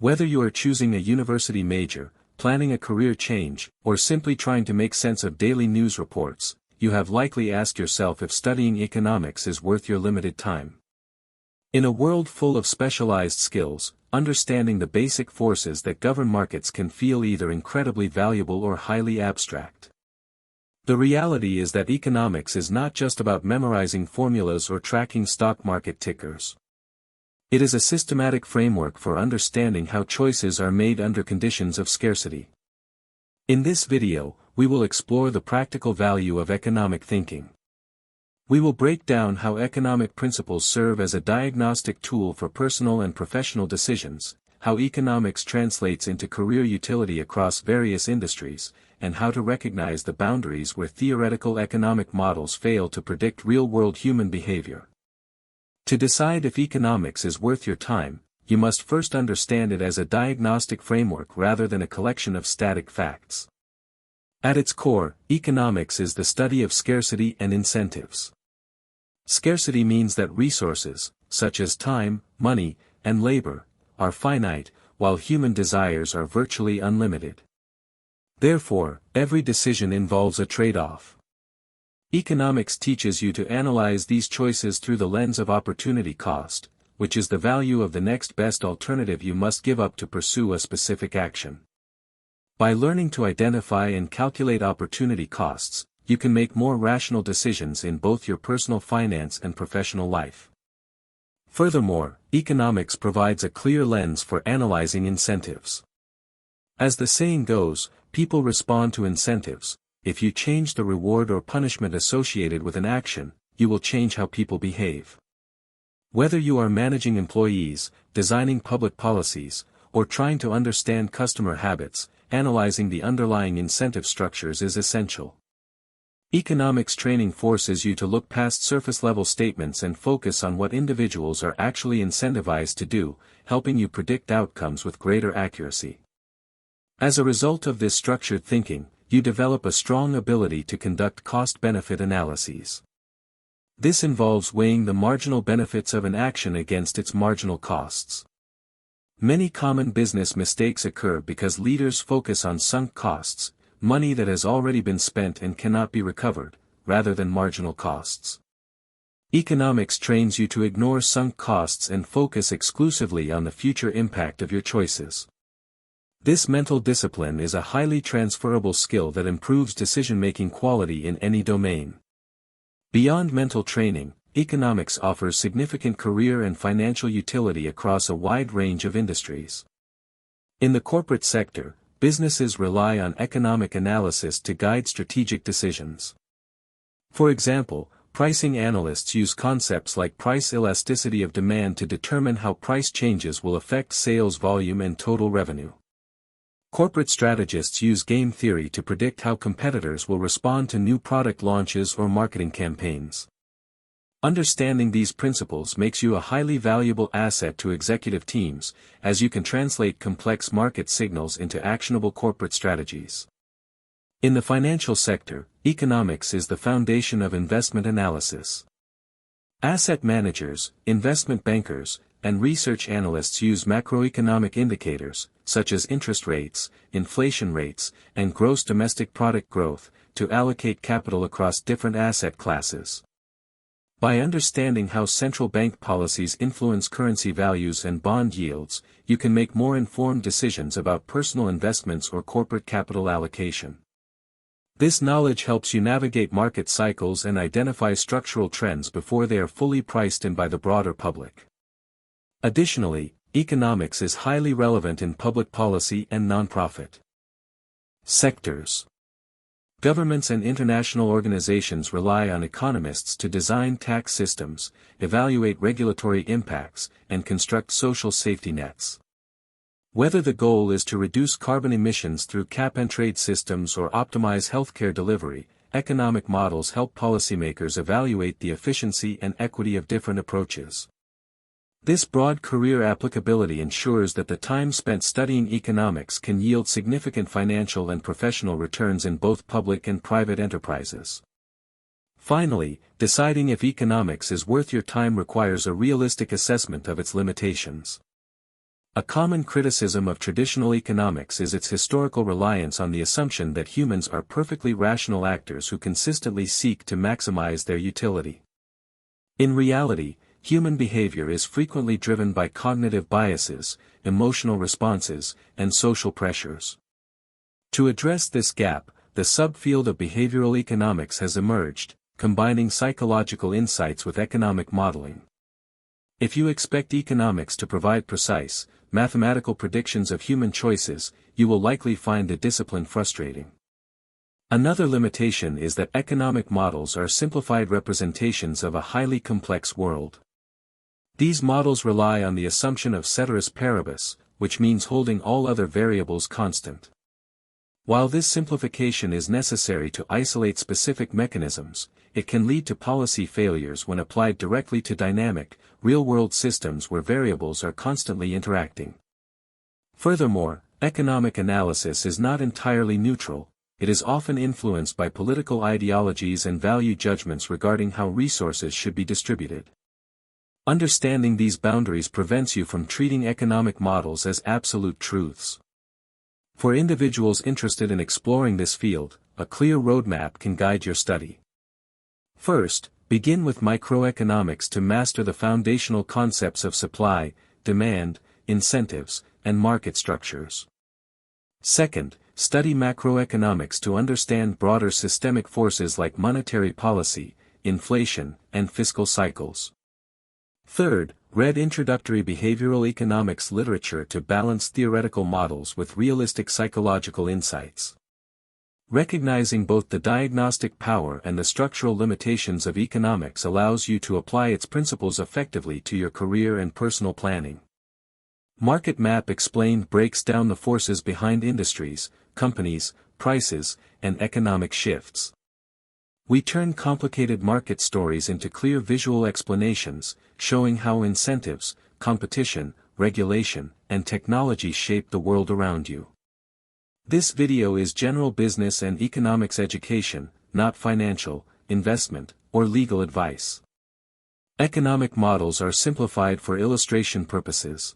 Whether you are choosing a university major, planning a career change, or simply trying to make sense of daily news reports, you have likely asked yourself if studying economics is worth your limited time. In a world full of specialized skills, understanding the basic forces that govern markets can feel either incredibly valuable or highly abstract. The reality is that economics is not just about memorizing formulas or tracking stock market tickers. It is a systematic framework for understanding how choices are made under conditions of scarcity. In this video, we will explore the practical value of economic thinking. We will break down how economic principles serve as a diagnostic tool for personal and professional decisions, how economics translates into career utility across various industries, and how to recognize the boundaries where theoretical economic models fail to predict real-world human behavior. To decide if economics is worth your time, you must first understand it as a diagnostic framework rather than a collection of static facts. At its core, economics is the study of scarcity and incentives. Scarcity means that resources, such as time, money, and labor, are finite, while human desires are virtually unlimited. Therefore, every decision involves a trade-off. Economics teaches you to analyze these choices through the lens of opportunity cost, which is the value of the next best alternative you must give up to pursue a specific action. By learning to identify and calculate opportunity costs, you can make more rational decisions in both your personal finance and professional life. Furthermore, economics provides a clear lens for analyzing incentives. As the saying goes, people respond to incentives. If you change the reward or punishment associated with an action, you will change how people behave. Whether you are managing employees, designing public policies, or trying to understand customer habits, analyzing the underlying incentive structures is essential. Economics training forces you to look past surface-level statements and focus on what individuals are actually incentivized to do, helping you predict outcomes with greater accuracy. As a result of this structured thinking, you develop a strong ability to conduct cost-benefit analyses. This involves weighing the marginal benefits of an action against its marginal costs. Many common business mistakes occur because leaders focus on sunk costs, money that has already been spent and cannot be recovered, rather than marginal costs. Economics trains you to ignore sunk costs and focus exclusively on the future impact of your choices. This mental discipline is a highly transferable skill that improves decision-making quality in any domain. Beyond mental training, economics offers significant career and financial utility across a wide range of industries. In the corporate sector, businesses rely on economic analysis to guide strategic decisions. For example, pricing analysts use concepts like price elasticity of demand to determine how price changes will affect sales volume and total revenue. Corporate strategists use game theory to predict how competitors will respond to new product launches or marketing campaigns. Understanding these principles makes you a highly valuable asset to executive teams, as you can translate complex market signals into actionable corporate strategies. In the financial sector, economics is the foundation of investment analysis. Asset managers, investment bankers, and research analysts use macroeconomic indicators, such as interest rates, inflation rates, and gross domestic product growth, to allocate capital across different asset classes. By understanding how central bank policies influence currency values and bond yields, you can make more informed decisions about personal investments or corporate capital allocation. This knowledge helps you navigate market cycles and identify structural trends before they are fully priced in by the broader public. Additionally, economics is highly relevant in public policy and nonprofit sectors. Governments and international organizations rely on economists to design tax systems, evaluate regulatory impacts, and construct social safety nets. Whether the goal is to reduce carbon emissions through cap-and-trade systems or optimize healthcare delivery, economic models help policymakers evaluate the efficiency and equity of different approaches. This broad career applicability ensures that the time spent studying economics can yield significant financial and professional returns in both public and private enterprises. Finally, deciding if economics is worth your time requires a realistic assessment of its limitations. A common criticism of traditional economics is its historical reliance on the assumption that humans are perfectly rational actors who consistently seek to maximize their utility. In reality, human behavior is frequently driven by cognitive biases, emotional responses, and social pressures. To address this gap, the subfield of behavioral economics has emerged, combining psychological insights with economic modeling. If you expect economics to provide precise, mathematical predictions of human choices, you will likely find the discipline frustrating. Another limitation is that economic models are simplified representations of a highly complex world. These models rely on the assumption of ceteris paribus, which means holding all other variables constant. While this simplification is necessary to isolate specific mechanisms, it can lead to policy failures when applied directly to dynamic, real-world systems where variables are constantly interacting. Furthermore, economic analysis is not entirely neutral. It is often influenced by political ideologies and value judgments regarding how resources should be distributed. Understanding these boundaries prevents you from treating economic models as absolute truths. For individuals interested in exploring this field, a clear roadmap can guide your study. First, begin with microeconomics to master the foundational concepts of supply, demand, incentives, and market structures. Second, study macroeconomics to understand broader systemic forces like monetary policy, inflation, and fiscal cycles. Third, read introductory behavioral economics literature to balance theoretical models with realistic psychological insights. Recognizing both the diagnostic power and the structural limitations of economics allows you to apply its principles effectively to your career and personal planning. Market Map Explained breaks down the forces behind industries, companies, prices, and economic shifts. We turn complicated market stories into clear visual explanations, showing how incentives, competition, regulation, and technology shape the world around you. This video is general business and economics education, not financial, investment, or legal advice. Economic models are simplified for illustration purposes.